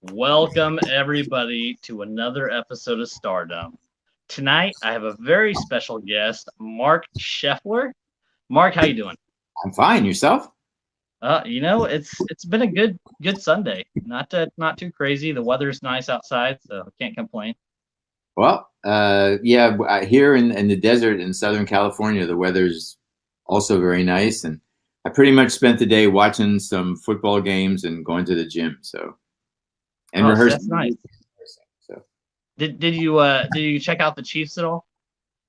Welcome everybody to another episode of Stardom. Tonight I have a very special guest, Marc Sheffler. Marc, how you doing? I'm fine. Yourself? It's been a good Sunday. Not too crazy. The weather's nice outside, so I can't complain. Well, yeah. Here in the desert in Southern California, the weather's also very nice, and I pretty much spent the day watching some football games and going to the gym. So and Oh, so that's rehearsing. nice. So Did you check out the Chiefs at all?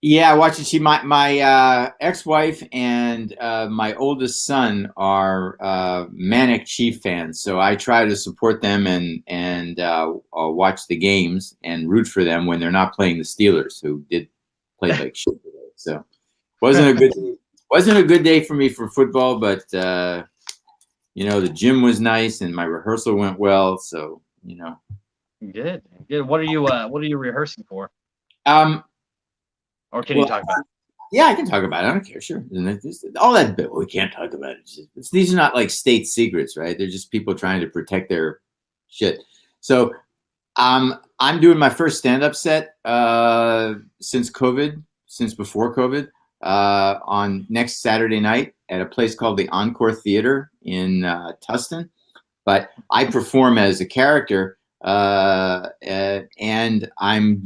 yeah, I watched it. My ex-wife and my oldest son are manic Chief fans, so I try to support them and watch the games and root for them when they're not playing the Steelers, who did play like shit today. So wasn't a good wasn't a good day for me for football, but the gym was nice and my rehearsal went well. So Good, good. What are you rehearsing for? um, Or can you well, talk about it? yeah, I can talk about it. I don't care. Sure. All that bit, we can't talk about it. These are not like state secrets, right? They're just people trying to protect their shit. So I'm doing my first stand-up set since before COVID, on next Saturday night at a place called the Encore Theater in Tustin. But I perform as a character, and I'm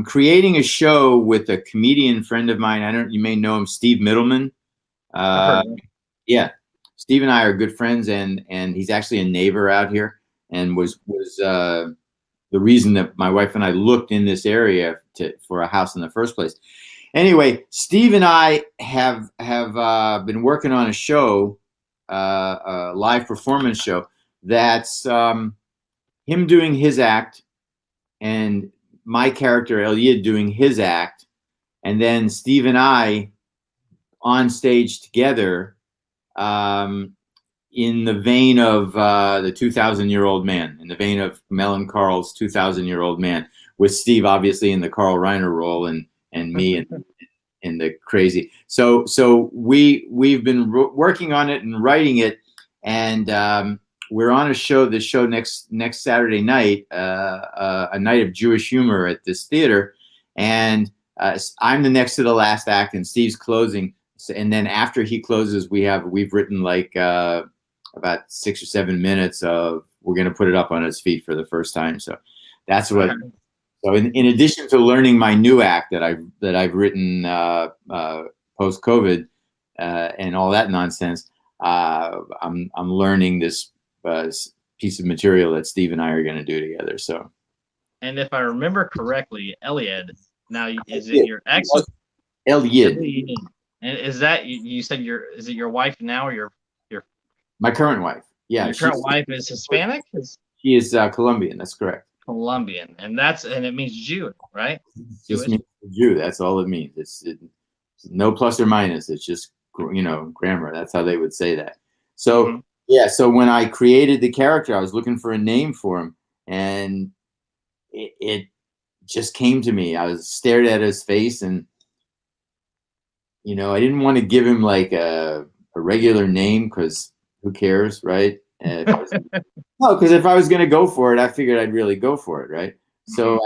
creating a show with a comedian friend of mine. You may know him, Steve Middleman. I've heard of it. Yeah, Steve and I are good friends, and he's actually a neighbor out here, and was the reason that my wife and I looked in this area for a house in the first place. Anyway, Steve and I have been working on a show, a live performance show that's him doing his act and my character Elliot doing his act, and then Steve and I on stage together, in the vein of the 2,000-year-old man, in the vein of Mel and Carl's 2,000-year-old man, with Steve obviously in the Carl Reiner role and me in the crazy. So we've been working on it and writing it, and we're on this show next Saturday night, a night of Jewish humor at this theater, and I'm the next to the last act, and Steve's closing, and then after he closes, we've written like about 6 or 7 minutes of we're going to put it up on his feet for the first time. So that's what. So in addition to learning my new act that I've written post COVID and all that nonsense, I'm learning this piece of material that Steve and I are going to do together. So, and if I remember correctly, Eliad. Now, is it your ex? Eliad. And is that you said is it your wife now or your my current wife? Yeah, your current wife is Hispanic. She is Colombian. That's correct. Colombian, and it means Jew, right? Just means Jew. That's all it means. It's no plus or minus. It's just grammar. That's how they would say that. So yeah. So when I created the character, I was looking for a name for him, and it just came to me. I stared at his face, and I didn't want to give him like a regular name because who cares, right? No, because if I was going to go for it, I figured I'd really go for it, right? So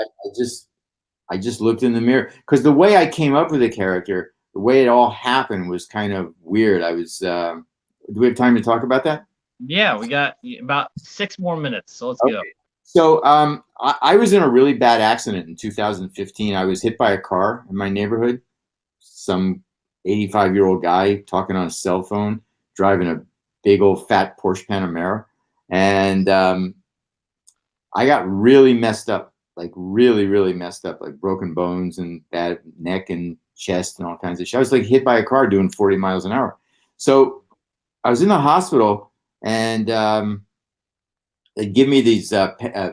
I just looked in the mirror, because the way I came up with the character, the way it all happened was kind of weird. Do we have time to talk about that? Yeah, we got about 6 more minutes, so let's go. So I was in a really bad accident in 2015. I was hit by a car in my neighborhood. Some 85-year-old guy talking on a cell phone, driving a big old fat Porsche Panamera. And I got really messed up, like really, really messed up, like broken bones and bad neck and chest and all kinds of shit. I was like hit by a car doing 40 miles an hour. So I was in the hospital, and they give me these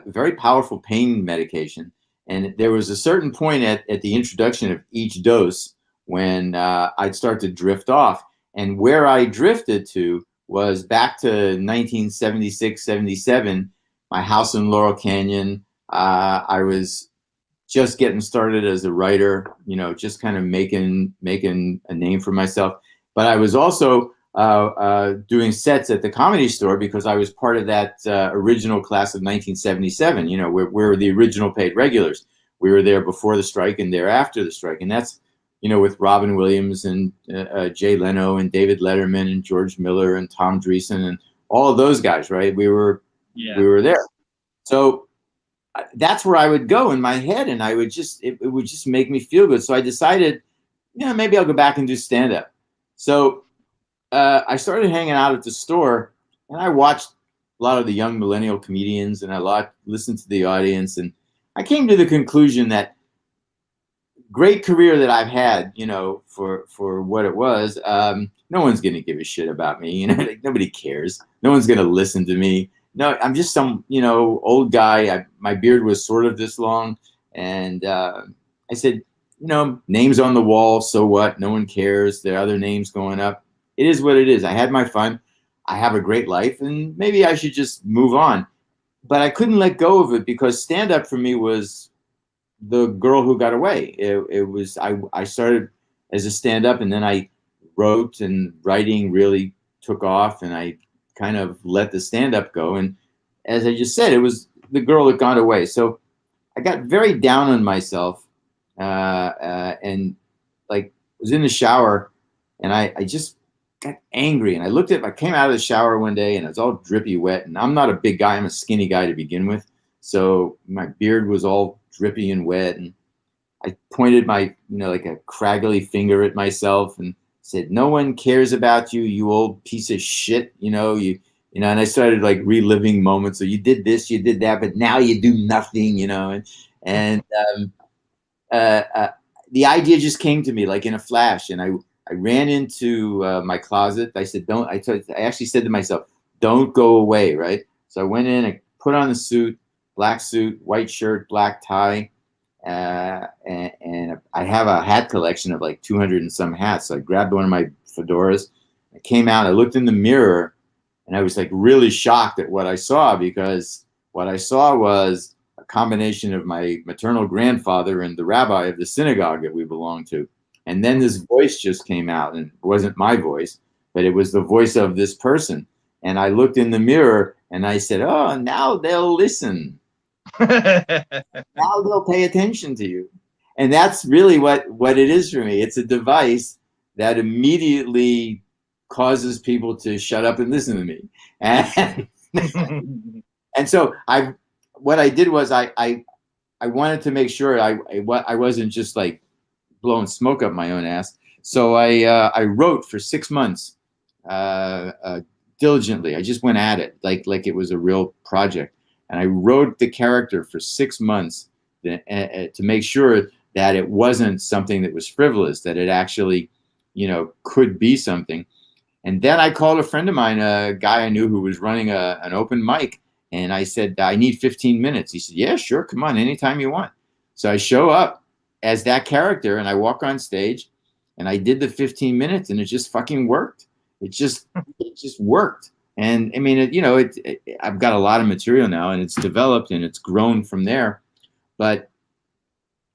very powerful pain medication. And there was a certain point at the introduction of each dose when I'd start to drift off. And where I drifted to was back to 1976, 77, my house in Laurel Canyon. I was just getting started as a writer, just kind of making a name for myself. But I was also doing sets at the Comedy Store because I was part of that original class of 1977. You know, we're the original paid regulars. We were there before the strike and there after the strike, and that's, you know, with Robin Williams and Jay Leno and David Letterman and George Miller and Tom Dreesen and all of those guys. Right? We were there. So that's where I would go in my head, and I would just it would just make me feel good. So I decided, yeah, maybe I'll go back and do stand up. So I started hanging out at the store, and I watched a lot of the young millennial comedians, and listened to the audience, and I came to the conclusion that great career that I've had, you know, for what it was, no one's going to give a shit about me. You know, like, nobody cares. No one's going to listen to me. No, I'm just some, you know, old guy. My beard was sort of this long, and I said, you know, names on the wall. So what? No one cares. There are other names going up. It is what it is. I had my fun. I have a great life, and maybe I should just move on. But I couldn't let go of it because stand up for me was the girl who got away. It was I started as a stand up, and then I wrote, and writing really took off, and I kind of let the stand up go. And as I just said, it was the girl that got away. So I got very down on myself, and like was in the shower, and I just got angry, and I came out of the shower one day, and it was all drippy wet, and I'm not a big guy. I'm a skinny guy to begin with. So my beard was all drippy and wet, and I pointed my, you know, like a craggly finger at myself and said, "No one cares about you, you old piece of shit." You know, and I started like reliving moments. So you did this, you did that, but now you do nothing, you know. And uh, uh, the idea just came to me like in a flash, and I ran into my closet. I said, "Don't." I actually said to myself, "Don't go away." Right. So I went in, I put on the suit, black suit, white shirt, black tie. And I have a hat collection of like 200 and some hats. So I grabbed one of my fedoras. I came out, I looked in the mirror, and I was like really shocked at what I saw, because what I saw was a combination of my maternal grandfather and the rabbi of the synagogue that we belonged to. And then this voice just came out, and it wasn't my voice, but it was the voice of this person. And I looked in the mirror and I said, "Oh, now they'll listen. Now they'll pay attention to you." And that's really what it is for me. It's a device that immediately causes people to shut up and listen to me. And, and so what I did was I wanted to make sure I wasn't just like blowing smoke up my own ass. So I wrote for 6 months diligently. I just went at it like it was a real project. And I wrote the character for 6 months to make sure that it wasn't something that was frivolous, that it actually, you know, could be something. And then I called a friend of mine, a guy I knew who was running an open mic. And I said, "I need 15 minutes. He said, "Yeah, sure. Come on, anytime you want." So I show up as that character, and I walk on stage, and I did the 15 minutes, and it just fucking worked. It just worked. And I mean, you know, I've got a lot of material now, and it's developed and it's grown from there. But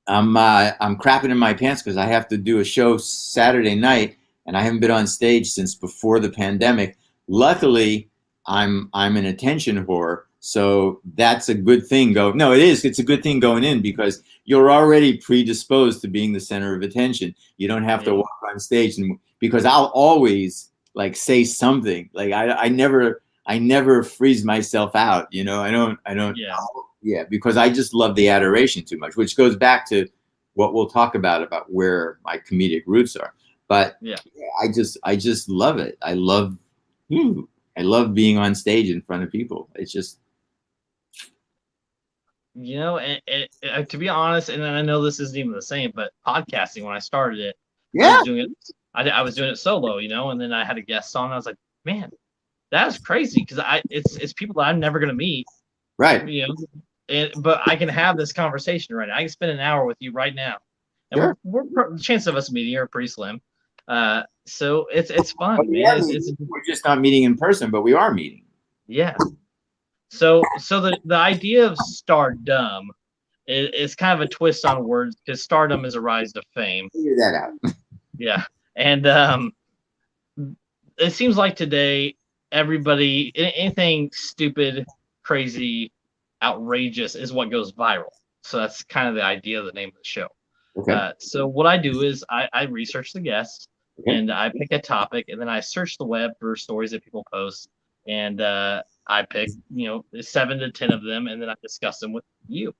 I'm crapping in my pants because I have to do a show Saturday night, and I haven't been on stage since before the pandemic. Luckily, I'm an attention whore, so that's a good thing. No, it is. It's a good thing going in, because you're already predisposed to being the center of attention. You don't have to walk on stage, and because I'll always like say something. Like I never freeze myself out. You know, I don't. Yeah, because I just love the adoration too much, which goes back to what we'll talk about where my comedic roots are. But yeah, I just love it. I love being on stage in front of people. It's just, you know, and to be honest, and I know this isn't even the same, but podcasting, when I started it, yeah, I was doing it solo, you know, and then I had a guest on. And I was like, man, that's crazy, because it's people that I'm never gonna meet, right? You know, but I can have this conversation right now. I can spend an hour with you right now, and Sure. the chances of us meeting are pretty slim. So it's fun, man. We're just not meeting in person, but we are meeting. Yeah. So the idea of stardom is kind of a twist on words, because stardom is a rise to fame. Figure that out. Yeah. And it seems like today everybody anything stupid, crazy, outrageous is what goes viral. So that's kind of the idea of the name of the show. Okay. So what I do is I research the guests Okay. and I pick a topic and then I search the web for stories that people post and I pick 7 to 10 of them and then I discuss them with you.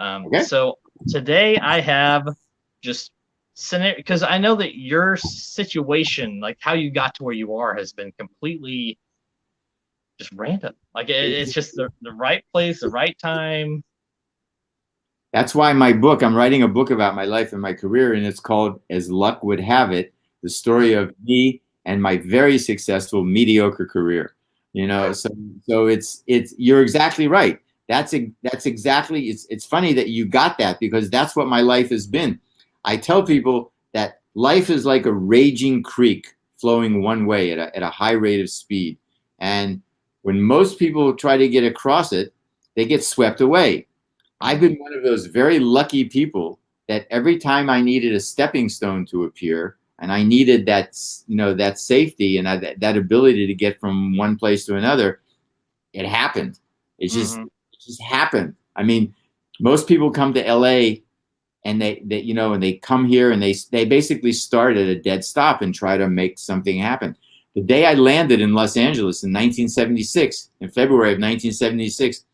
Okay. So today I have just scenario because I know that your situation, like how you got to where you are, has been completely just random. Like it's just the right place, the right time. That's why I'm writing a book about my life and my career, and it's called As Luck Would Have It, the story of me and my very successful mediocre career. So it's you're exactly right. That's exactly it's funny that you got that because that's what my life has been. I tell people that life is like a raging creek flowing one way at a high rate of speed. And when most people try to get across it, they get swept away. I've been one of those very lucky people that every time I needed a stepping stone to appear and I needed that safety and that ability to get from one place to another, it happened. It just happened. I mean, most people come to LA and they come here and they basically start at a dead stop and try to make something happen. The day I landed in Los Angeles in 1976, in February of 1976,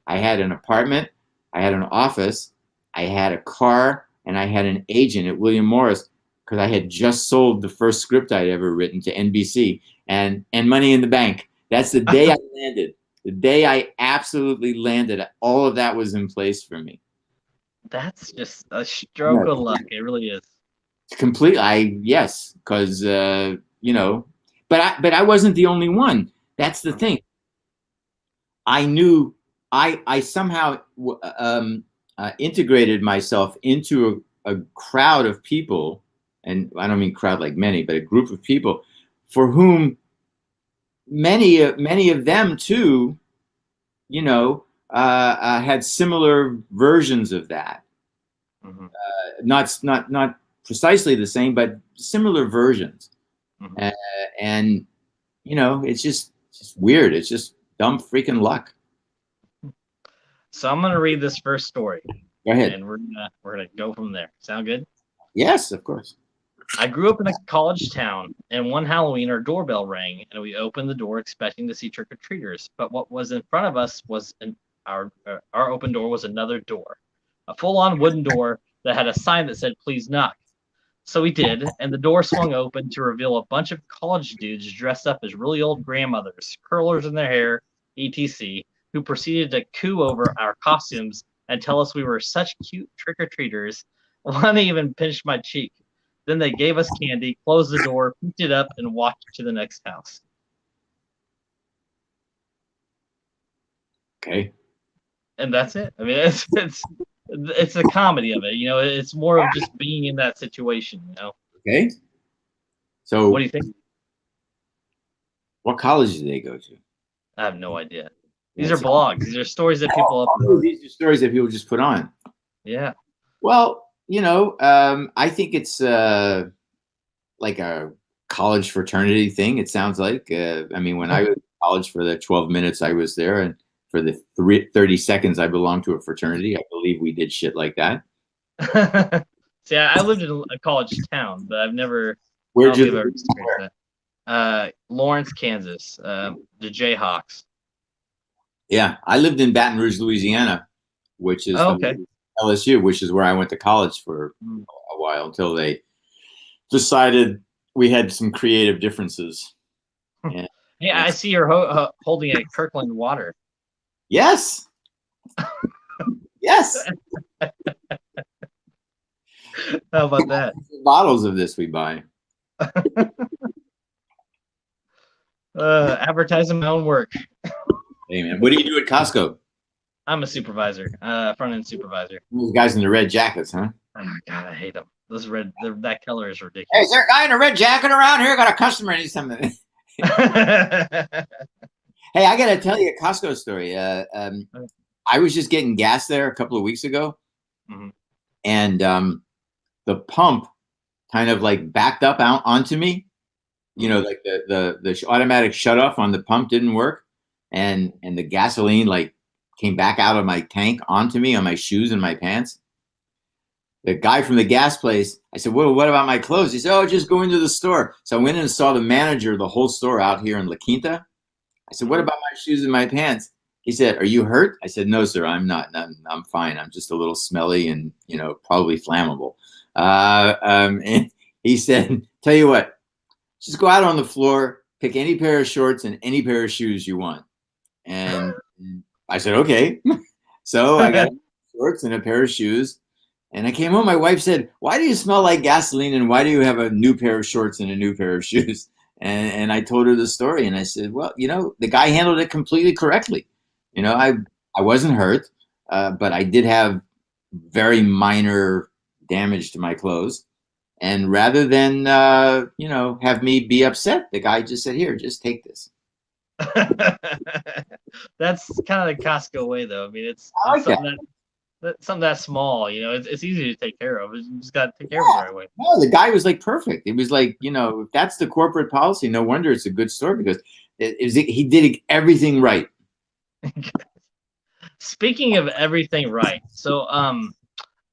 I had an apartment, I had an office, I had a car, and I had an agent at William Morris because I had just sold the first script I'd ever written to NBC and money in the bank. That's the day I landed. The day I absolutely landed, all of that was in place for me. That's just a stroke of luck. It really is. Completely, yes, because but I wasn't the only one. That's the thing. I knew I somehow integrated myself into a crowd of people, and I don't mean crowd like many, but a group of people for whom many of them too, had similar versions of that. Mm-hmm. Not precisely the same, but similar versions. Mm-hmm. And it's just weird. It's just dumb freaking luck. So I'm gonna read this first story. Go ahead. And we're gonna go from there. Sound good? Yes, of course. I grew up in a college town, and one Halloween our doorbell rang, and we opened the door expecting to see trick or treaters. But what was in front of us was our open door was another door, a full-on wooden door that had a sign that said "Please knock." So we did, and the door swung open to reveal a bunch of college dudes dressed up as really old grandmothers, curlers in their hair, etc., who proceeded to coo over our costumes and tell us we were such cute trick-or-treaters. One even pinched my cheek. Then they gave us candy, closed the door, picked it up, and walked to the next house. Okay. And that's it. I mean, it's the comedy of it. It's more of just being in that situation. Okay. So, what do you think? What college did they go to? I have no idea. These are blogs. These are stories that people upload. These are stories that people just put on. Yeah. Well, I think it's like a college fraternity thing. It sounds like. I mean, when I was in college for the 12 minutes I was there, and for the 30 seconds I belonged to a fraternity, I believe we did shit like that. See, I lived in a college town, but I've never. Where'd you live? Lawrence, Kansas. The Jayhawks. Yeah, I lived in Baton Rouge, Louisiana, which is LSU, which is where I went to college for a while until they decided we had some creative differences. Yeah, I see you're holding a Kirkland water. Yes. Yes. How about that? Bottles of this we buy. Advertising my own work. Hey man, what do you do at Costco? I'm a supervisor, front end supervisor. Those guys in the red jackets, huh? Oh God, I hate them. Those red, that color is ridiculous. Hey, is there a guy in a red jacket around here? I got a customer needs something. Hey, I got to tell you a Costco story. I was just getting gas there a couple of weeks ago, and the pump kind of like backed up onto me, like the automatic shut off on the pump didn't work, and the gasoline like came back out of my tank onto me on my shoes and my pants. The guy from the gas place, I said, well, what about my clothes? He said, oh, just go into the store. So I went in and saw the manager of the whole store out here in La Quinta. I said, what about my shoes and my pants? He said, are you hurt? I said, no, sir, I'm not. I'm fine. I'm just a little smelly and, probably flammable. And he said, tell you what, just go out on the floor, pick any pair of shorts and any pair of shoes you want. And I said, okay. So I got shorts and a pair of shoes. And I came home. My wife said, why do you smell like gasoline? And why do you have a new pair of shorts and a new pair of shoes? And I told her the story. And I said, well, the guy handled it completely correctly. I wasn't hurt, but I did have very minor damage to my clothes. And rather than, have me be upset, the guy just said, here, just take this. That's kind of the Costco way, though. I mean, it's I like something that small, it's easy to take care of. You just got to take care of it the right way. No, the guy was like perfect. It was like, if that's the corporate policy, no wonder it's a good store because he did everything right. Speaking of everything right, so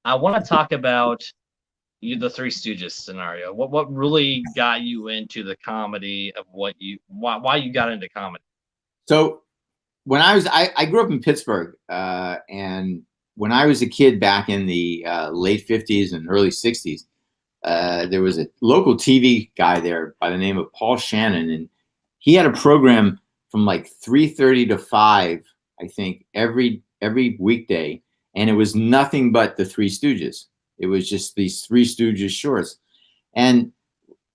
I want to talk about the Three Stooges scenario. What really got you into the comedy of why you got into comedy? So when I grew up in Pittsburgh, and when I was a kid back in the late 50s and early 60s, there was a local TV guy there by the name of Paul Shannon, and he had a program from like 3:30 to 5, I think, every weekday, and it was nothing but the Three Stooges. It was just these Three Stooges shorts, and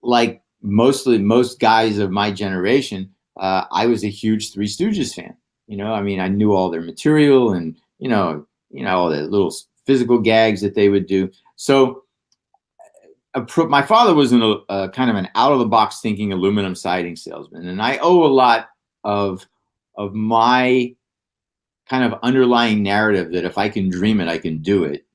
like most guys of my generation, I was a huge Three Stooges fan. I mean, I knew all their material and all the little physical gags that they would do. So my father was a kind of an out of the box thinking aluminum siding salesman. And I owe a lot of my kind of underlying narrative that if I can dream it, I can do it.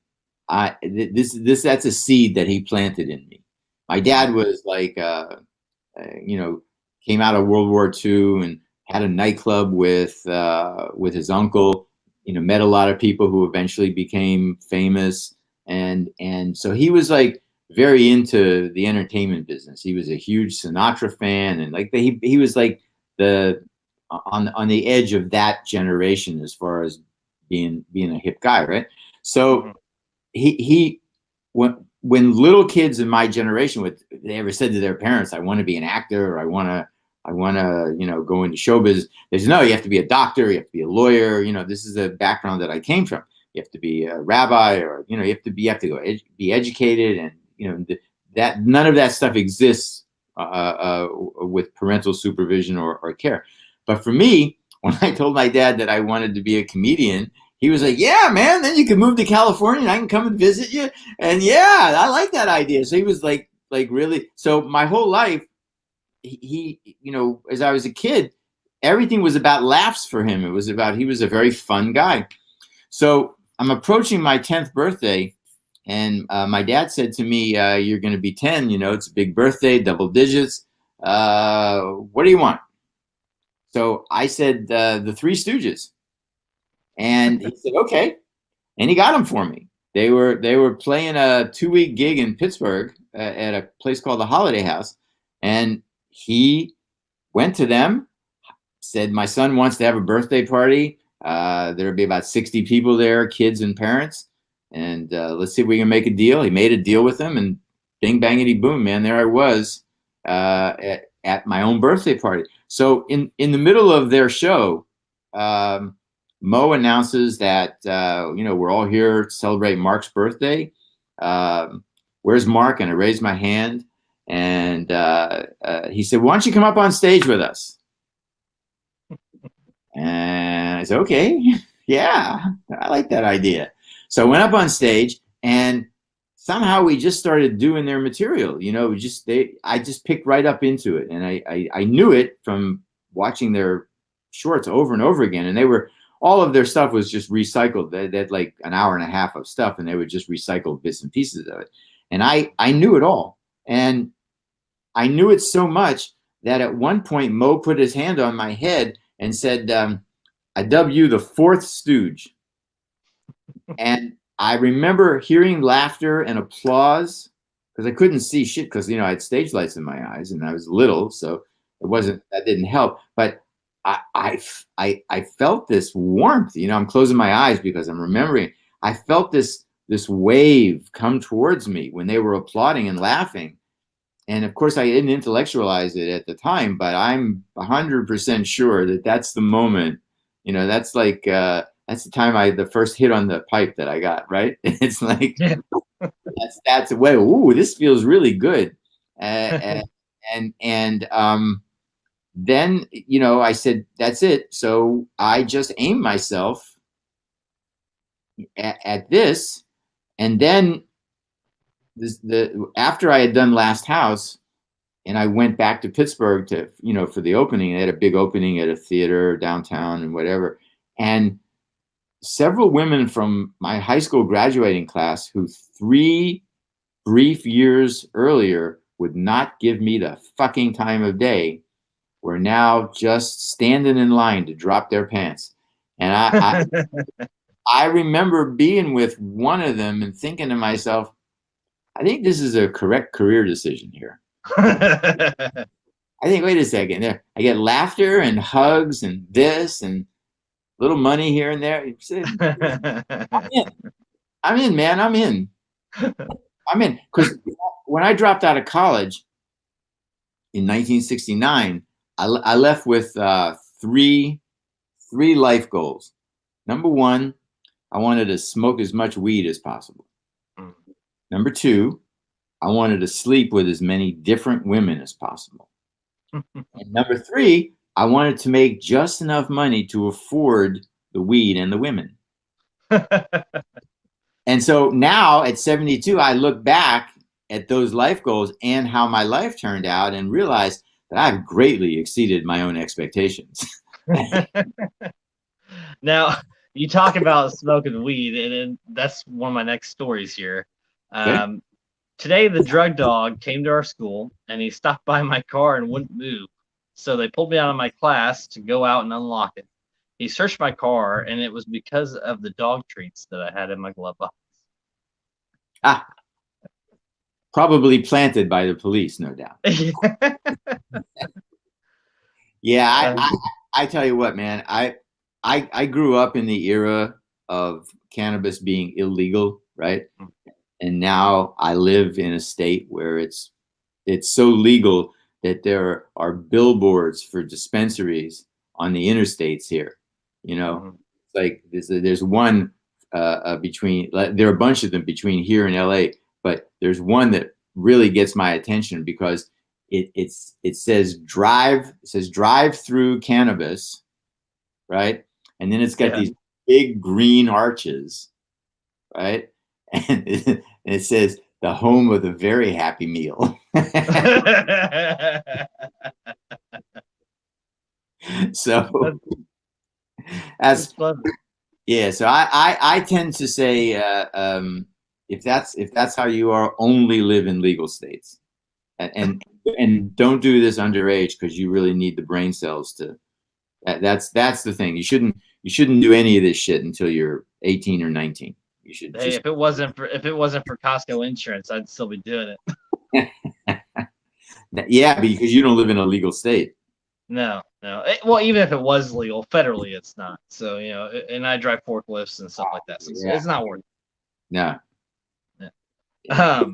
That's a seed that he planted in me. My dad was like, came out of World War II and had a nightclub with his uncle. Met a lot of people who eventually became famous, and so he was like very into the entertainment business. He was a huge Sinatra fan, and like he was like on the edge of that generation as far as being a hip guy, right? So he when little kids in my generation they ever said to their parents, I want to be an actor, or I want to, go into show business. They said, no, you have to be a doctor, you have to be a lawyer. This is the background that I came from. You have to be a rabbi, or, you have to go be educated. And, that none of that stuff exists with parental supervision or care. But for me, when I told my dad that I wanted to be a comedian, he was like, yeah, man, then you can move to California and I can come and visit you. And yeah, I like that idea. So he was like really, so my whole life, he, as I was a kid, everything was about laughs for him. He was a very fun guy. So I'm approaching my 10th birthday, and my dad said to me, you're going to be 10, it's a big birthday, double digits. What do you want? So I said, the Three Stooges. And he said, okay. And he got them for me. They were playing a 2-week gig in Pittsburgh at a place called the Holiday House. And he went to them, said, my son wants to have a birthday party. There'll be about 60 people there, kids and parents. And let's see if we can make a deal. He made a deal with them, and bing, bangity, boom, man, there I was at my own birthday party. So in the middle of their show, Mo announces that, we're all here to celebrate Marc's birthday. Where's Marc? And I raised my hand. And he said, why don't you come up on stage with us? And I said, okay, yeah, I like that idea. So I went up on stage, and somehow we just started doing their material. I just picked right up into it. And I knew it from watching their shorts over and over again. And all of their stuff was just recycled. They had like an hour and a half of stuff, and they would just recycle bits and pieces of it. And I knew it all. And I knew it so much that at one point Mo put his hand on my head and said, I dub you the fourth stooge. And I remember hearing laughter and applause because I couldn't see shit because, I had stage lights in my eyes and I was little. So that didn't help. But I felt this warmth, I'm closing my eyes because I'm remembering. I felt this wave come towards me when they were applauding and laughing. And of course, I didn't intellectualize it at the time, but I'm 100% sure that that's the moment. That's like that's the time the first hit on the pipe that I got. Right? It's like that's the way. Ooh, this feels really good. And then I said that's it. So I just aimed myself at this, and then after I had done Last House, and I went back to Pittsburgh to, for the opening. They had a big opening at a theater downtown and whatever. And several women from my high school graduating class who 3 brief years earlier would not give me the fucking time of day were now just standing in line to drop their pants. And I remember being with one of them and thinking to myself, I think this is a correct career decision here. I think, wait a second, there I get laughter and hugs and this and little money here and there. I'm in, man. I'm in. Because when I dropped out of college in 1969, I left with three life goals. Number one, I wanted to smoke as much weed as possible. Number two, I wanted to sleep with as many different women as possible. And number three, I wanted to make just enough money to afford the weed and the women. And so now at 72, I look back at those life goals and how my life turned out and realize that I've greatly exceeded my own expectations. Now, you talk about smoking weed, and that's one of my next stories here. Okay. Today, the drug dog came to our school, and he stopped by my car and wouldn't move. So they pulled me out of my class to go out and unlock it. He searched my car, and it was because of the dog treats that I had in my glove box. Probably planted by the police, no doubt. Yeah, I tell you what, man, I grew up in the era of cannabis being illegal, right? And now I live in a state where it's so legal that there are billboards for dispensaries on the interstates here. Like there's one between, there are a bunch of them between here and LA, but there's one that really gets my attention because it says drive through cannabis, right? And then it's got these big green arches, right? And it says the home of the very happy meal. So that's yeah. So I tend to say if that's how you are, only live in legal states, and don't do this underage because you really need the brain cells to. That's the thing. You shouldn't do any of this shit until you're 18 or 19. You should. Hey, if it wasn't for Costco insurance, I'd still be doing it. Yeah, because you don't live in a legal state. No. Well, even if it was legal, federally, it's not. So and I drive forklifts and stuff like that. So it's not worth it. No. Yeah.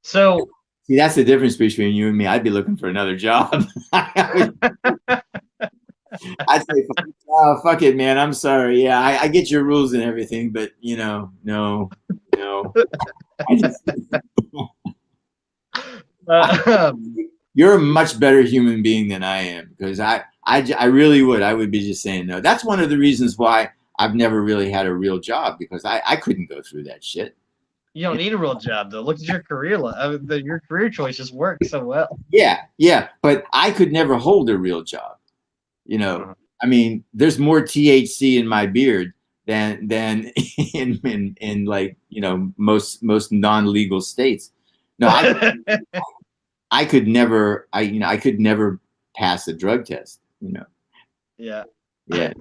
So see, that's the difference between you and me. I'd be looking for another job. I'd say, oh, fuck it, man. I'm sorry. Yeah, I get your rules and everything, but no. You're a much better human being than I am, because I really would. I would be just saying no. That's one of the reasons why I've never really had a real job, because I couldn't go through that shit. You don't need a real job, though. Look at your career. Your career choices work so well. Yeah, but I could never hold a real job. I mean, there's more THC in my beard than in like most non-legal states. No, I could never, I could never pass a drug test. Yeah. Yeah.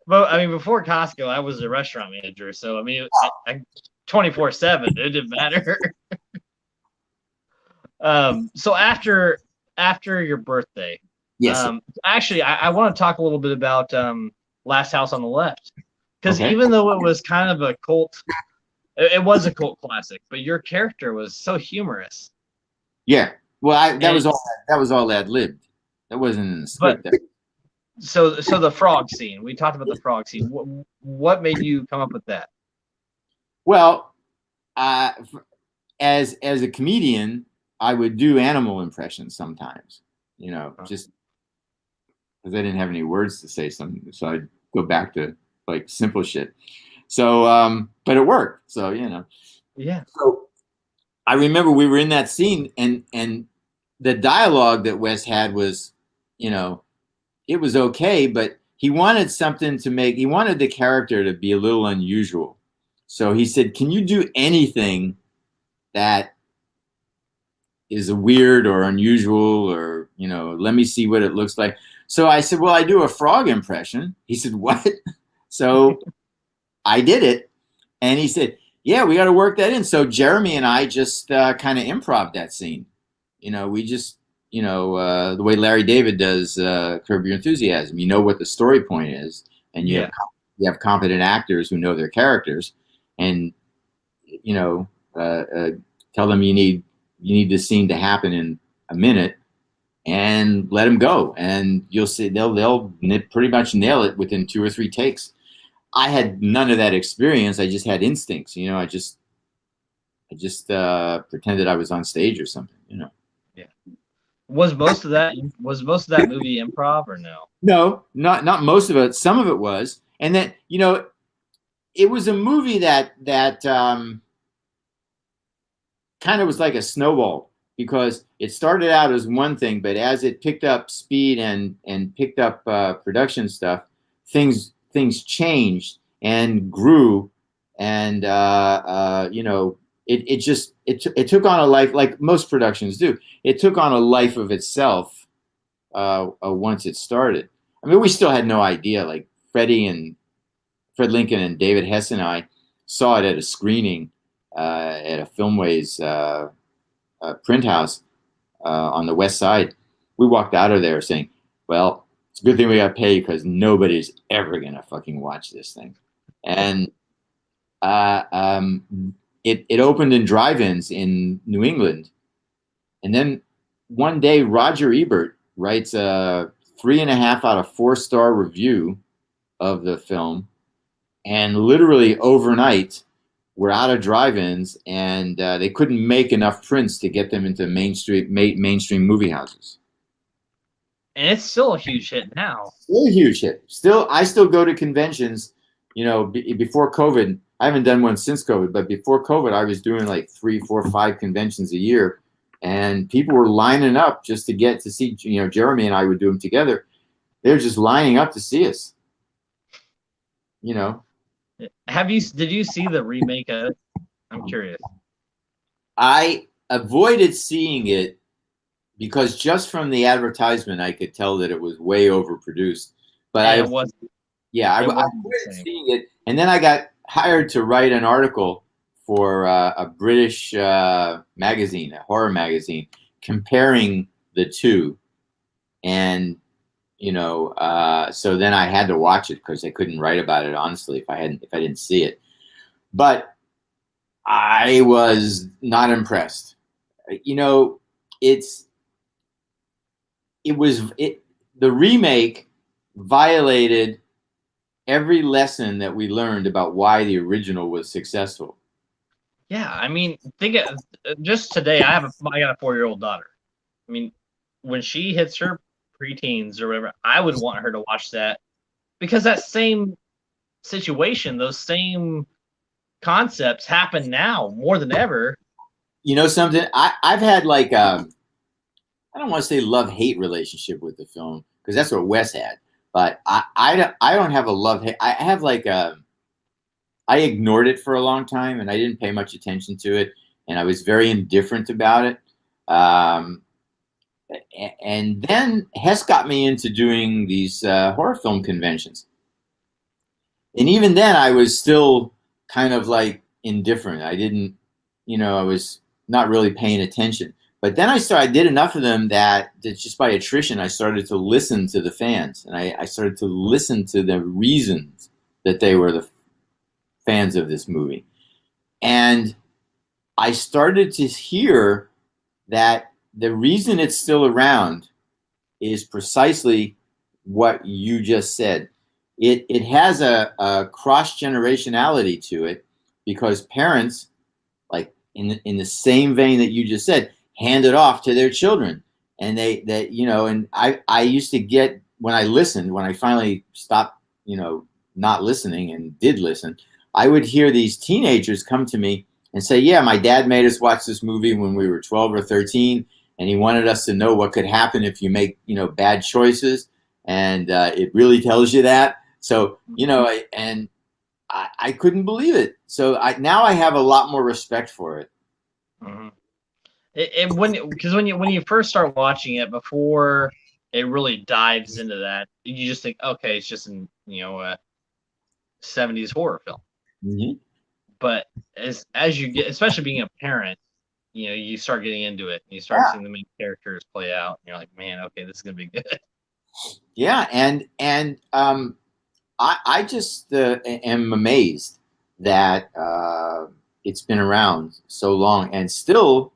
But I mean, before Costco, I was a restaurant manager, so I mean, I 24/7. It didn't matter. So after your birthday, Yes. Sir. actually, I want to talk a little bit about Last House on the Left, because Okay. even though it was kind of a cult, it was a cult classic, but your character was so humorous. Yeah. Well, that was And all. That was all ad libbed. That wasn't in the but script. That, so the frog scene. We talked about the frog scene. What made you come up with that? well, uh, as a comedian, I would do animal impressions sometimes. Just because I didn't have any words to say something, so I'd go back to like simple shit. So, but it worked. So Yeah. So I remember we were in that scene, and the dialogue that Wes had was, you know, it was okay, but he wanted something to make. He wanted the character to be a little unusual. So he said, "Can you do anything that is weird or unusual, or let me see what it looks like?" So I said, "Well, I do a frog impression." He said, "What?" So I did it, and he said, "Yeah, we got to work that in." So Jeremy and I just kind of improv that scene. We just, the way Larry David does Curb Your Enthusiasm. You know what the story point is, and Yeah. you have competent actors who know their characters, and you know, tell them you need this scene to happen in a minute, and let them go, and you'll see they'll pretty much nail it within 2 or 3 takes. I had none of that experience. I just had instincts. I just pretended I was on stage or something. Yeah. Was most of that movie improv or no? No, not most of it. Some of it was, and then it was a movie that kind of was like a snowball, because it started out as one thing, but as it picked up speed and picked up production stuff, things changed and grew, and it took on a life, like most productions do. It took on a life of itself once it started. I mean, we still had no idea. Like Fred Lincoln and David Hess and I saw it at a screening at a Filmways print house on the west side. We walked out of there saying, "Well, it's a good thing we got paid, because nobody's ever gonna fucking watch this thing." And it opened in drive-ins in New England, and then one day Roger Ebert writes a 3.5 out of 4 star review of the film, and literally overnight we're out of drive-ins, and they couldn't make enough prints to get them into mainstream movie houses. And it's still a huge hit now. Still a huge hit. I still go to conventions. Before COVID, I haven't done one since COVID, but before COVID, I was doing like 3, 4, 5 conventions a year, and people were lining up just to get to see. Jeremy and I would do them together. They're just lining up to see us. Did you see the remake of it? I'm curious. I avoided seeing it because just from the advertisement, I could tell that it was way overproduced. But It was. I avoided seeing it, and then I got hired to write an article for a British magazine, a horror magazine, comparing the two, and so then I had to watch it because I couldn't write about it honestly if I didn't see it. But I was not impressed. The remake violated every lesson that we learned about why the original was successful. Yeah, I mean, just today. I got a 4-year-old daughter. I mean, when she hits her preteens or whatever, I would want her to watch that, because that same situation, those same concepts happen now more than ever. Something, I've had like I don't want to say love-hate relationship with the film, because that's what Wes had, but I don't have a love-hate. I have like I ignored it for a long time, and I didn't pay much attention to it, and I was very indifferent about it. Um, and then Hess got me into doing these horror film conventions. And even then, I was still kind of like indifferent. I didn't, I was not really paying attention. But then I did enough of them that just by attrition, I started to listen to the fans, and I started to listen to the reasons that they were the fans of this movie. And I started to hear that the reason it's still around is precisely what you just said. It has a cross generationality to it because parents, like in the same vein that you just said, hand it off to their children, and and I used to get when I finally stopped not listening and did listen, I would hear these teenagers come to me and say, yeah, my dad made us watch this movie when we were 12 or 13, and he wanted us to know what could happen if you make bad choices, and it really tells you that. So I couldn't believe it. So now I have a lot more respect for it. Mm-hmm. When you first start watching it, before it really dives into that, you just think, okay, it's just a 70s horror film. Mm-hmm. But as you get, especially being a parent, you start getting into it. You start Yeah. seeing the main characters play out. And you're like, man, okay, this is gonna be good. Yeah, and I just am amazed that it's been around so long and still,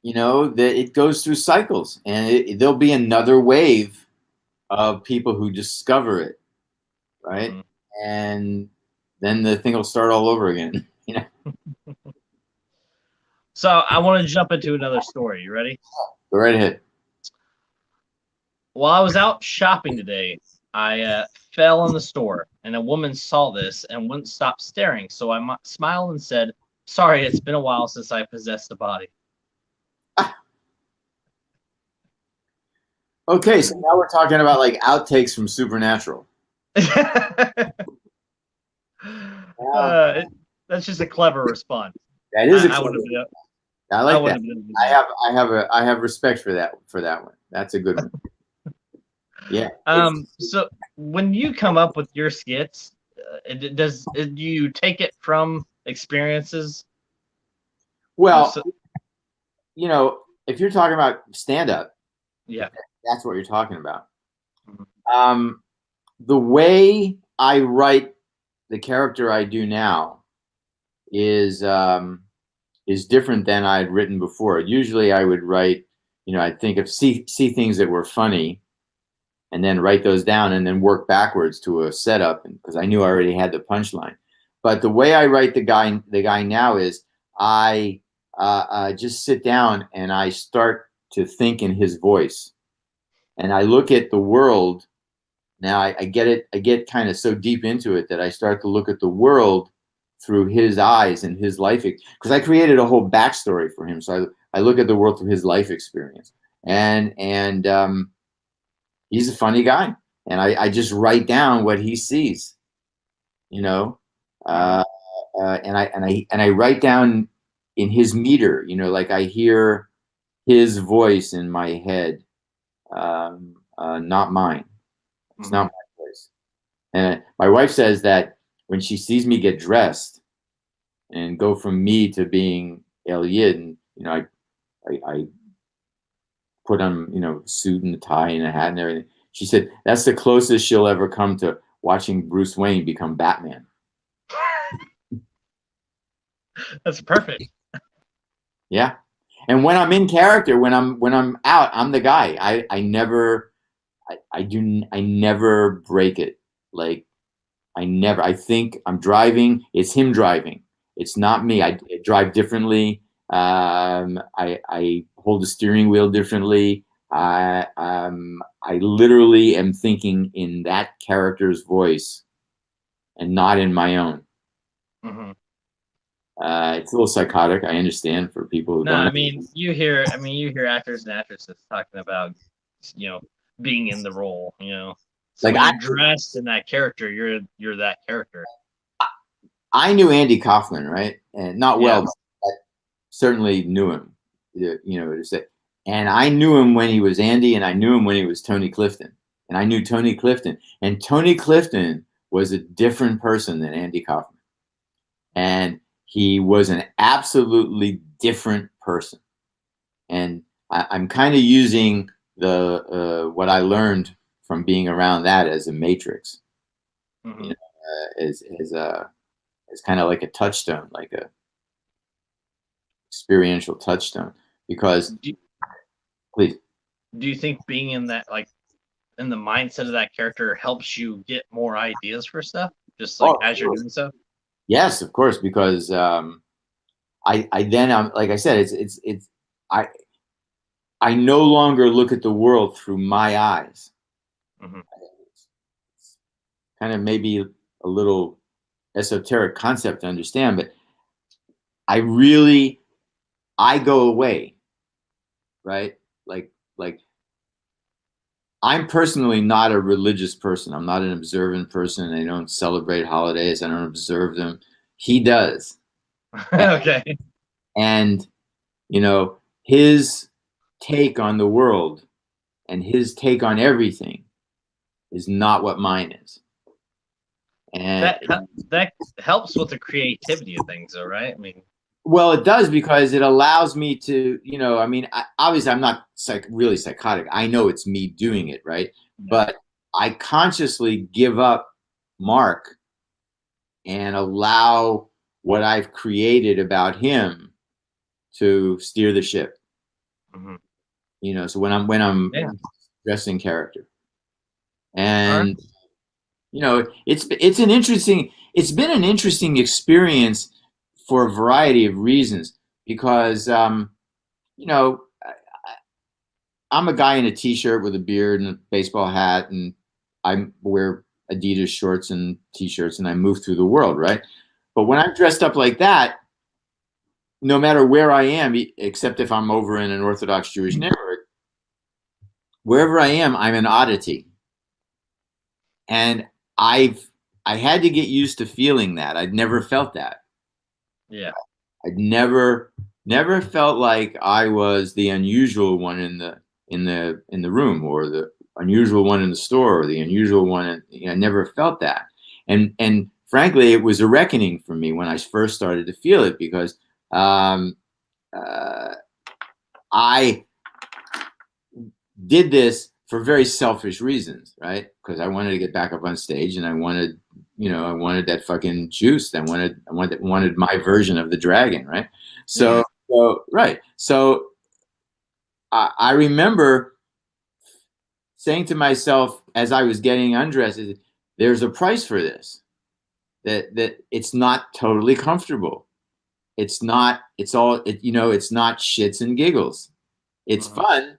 that it goes through cycles, and there'll be another wave of people who discover it, right? Mm-hmm. And then the thing will start all over again. So I want to jump into another story. You ready? Go right ahead. While I was out shopping today, I fell in the store, and a woman saw this and wouldn't stop staring. So I smiled and said, "Sorry, it's been a while since I possessed a body." Okay, so now we're talking about like outtakes from Supernatural. That's just a clever response. That is I would have been. I like that. I have respect for that one. That's a good one. Yeah. So when you come up with your skits, do you take it from experiences? Well, if you're talking about stand up, yeah, that's what you're talking about. Mm-hmm. The way I write the character I do now is different than I'd written before. Usually I would write, I'd think of see things that were funny and then write those down and then work backwards to a setup because I knew I already had the punchline. But the way I write the guy now is I just sit down and I start to think in his voice, and I look at the world. Now I get it. I get kind of so deep into it that I start to look at the world through his eyes and his life, because I created a whole backstory for him. So I look at the world through his life experience, and he's a funny guy, and I just write down what he sees, and I write down in his meter, like I hear his voice in my head, not mine. It's not my voice. And my wife says that when she sees me get dressed and go from me to being Elliot, and I put on suit and a tie and a hat and everything. She said that's the closest she'll ever come to watching Bruce Wayne become Batman. That's perfect. Yeah, and when I'm in character, when I'm out, I'm the guy. I never break it. Like I think I'm driving. It's him driving. It's not me. I drive differently. I hold the steering wheel differently. I literally am thinking in that character's voice and not in my own. Mm-hmm. It's a little psychotic. I understand for people who don't. I mean, you hear actors and actresses talking about, being in the role. So like when you're dressed in that character, you're that character. I knew Andy Kaufman, right? And not well, but I certainly knew him. To say. And I knew him when he was Andy, and I knew him when he was Tony Clifton, and I knew Tony Clifton, and Tony Clifton was a different person than Andy Kaufman, and he was an absolutely different person. And I'm kind of using the what I learned from being around that as a matrix, Mm-hmm. you know, as kind of like a touchstone, like a experiential touchstone. Because, Do, please, do you think being in that, like, in the mindset of that character helps you get more ideas for stuff, just like oh, as you're doing so? yes, of course, because I then I'm like I said, I I no longer look at the world through my eyes. Mm-hmm. It's kind of maybe a little esoteric concept to understand, but I really I go away, right? Like I'm personally not a religious person. I'm not an observant person. I don't celebrate holidays. I don't observe them. He does. Okay. And his take on the world and his take on everything is not what mine is. And That helps with the creativity of things, though, right? I mean, well, it does because it allows me to, I mean, obviously I'm not really psychotic. I know it's me doing it, right? yeah. But I consciously give up Mark and allow what I've created about him to steer the ship. Mm-hmm. So when I'm Yeah. dressing character, All right. and it's been an interesting experience for a variety of reasons because you know I'm a guy in a t-shirt with a beard and a baseball hat, and I wear Adidas shorts and t-shirts, and I move through the world, right? But when I'm dressed up like that, no matter where I am, except if I'm over in an Orthodox Jewish neighborhood, wherever I am, I'm an oddity. And I had to get used to feeling that. I'd never felt that. Yeah. I'd never felt like I was the unusual one in the room, or the unusual one in the store, or the unusual one. I never felt that. And frankly, it was a reckoning for me when I first started to feel it, because um, uh, I did this for very selfish reasons, right? Because I wanted to get back up on stage, and I wanted that fucking juice. I wanted my version of the dragon, right? So, Yeah. right. So I remember saying to myself as I was getting undressed, "There's a price for this. That it's not totally comfortable. It's not. It's all. It's not shits and giggles. It's Mm-hmm. fun,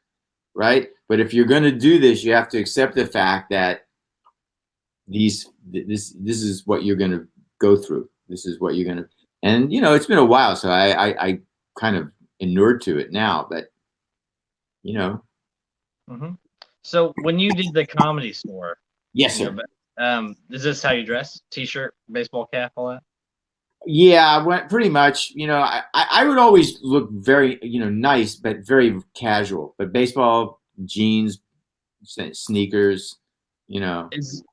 right? But if you're going to do this, you have to accept the fact that this is what you're going to go through. This is what you're going to, and it's been a while, so I kind of inured to it now, but you know Mm-hmm. So when you did the Comedy Store, yes, sir. is this how you dress? T-shirt, baseball cap, all that? Yeah, I went pretty much. I would always look very nice, but very casual. But baseball, jeans, sneakers, you know Is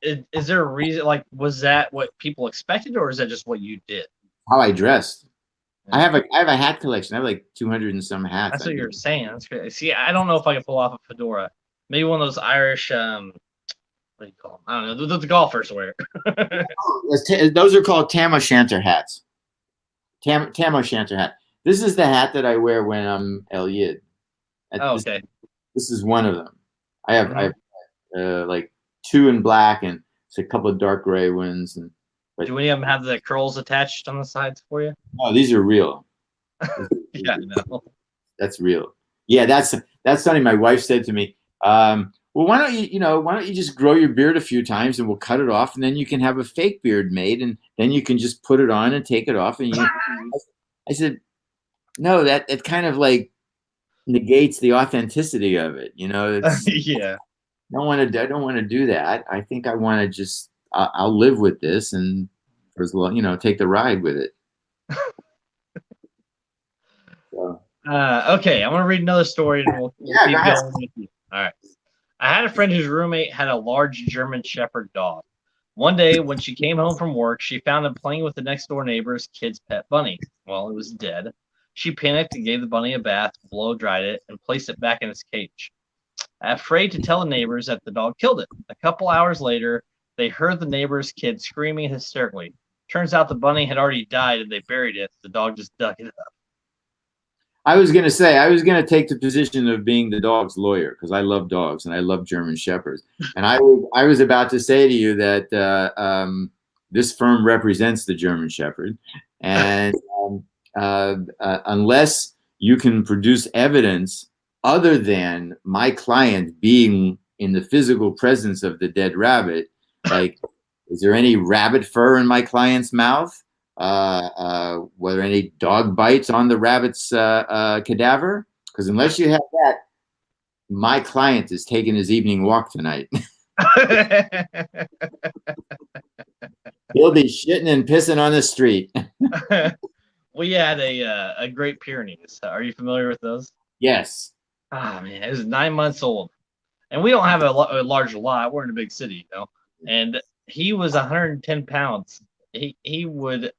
there a reason? Like, was that what people expected, or is that just what you did? how I dressed. I Yeah. have a hat collection. I have like 200 and some hats. That's what you're saying. That's great. See, I don't know if I can pull off a fedora. Maybe one of those Irish, what do you call them? I don't know. The golfers wear. Those are called tam o'shanter hats. Tam o'shanter hat. This is the hat that I wear when I'm El Yid. Oh, This, okay. this is one of them. I have Mhm. like two in black and it's a couple of dark gray ones. But Do any of them have the curls attached on the sides for you? no, these are real. Yeah, no. That's real. Yeah, that's something my wife said to me. Well, why don't you just grow your beard a few times and we'll cut it off, and then you can have a fake beard made, and then you can just put it on and take it off. And I said, no, that it kind of like negates the authenticity of it. It's Yeah. I don't want to do that. I think I want to just I'll live with this and for as long, take the ride with it. So. Okay, I'm gonna read another story and we'll Go keep ahead. going with you. All right. I had a friend whose roommate had a large German Shepherd dog. One day, when she came home from work, she found him playing with the next door neighbor's kid's pet bunny. Well, it was dead. She panicked and gave the bunny a bath, blow dried it, and placed it back in its cage. Afraid to tell the neighbors that the dog killed it. A couple hours later, they heard the neighbor's kid screaming hysterically. Turns out the bunny had already died and they buried it. The dog just dug it up. I was going to say, I was going to take the position of being the dog's lawyer because I love dogs and I love German Shepherds. And I was about to say to you that this firm represents the German Shepherd. And unless you can produce evidence other than my client being in the physical presence of the dead rabbit, like, is there any rabbit fur in my client's mouth? Were there any dog bites on the rabbit's cadaver? Because unless you have that, my client is taking his evening walk tonight. He'll be shitting and pissing on the street. We had a Great Pyrenees. Are you familiar with those? Yes. Ah, man, it was 9 months old, and we don't have a large lot. We're in a big city, you know. And he was 110 pounds. He would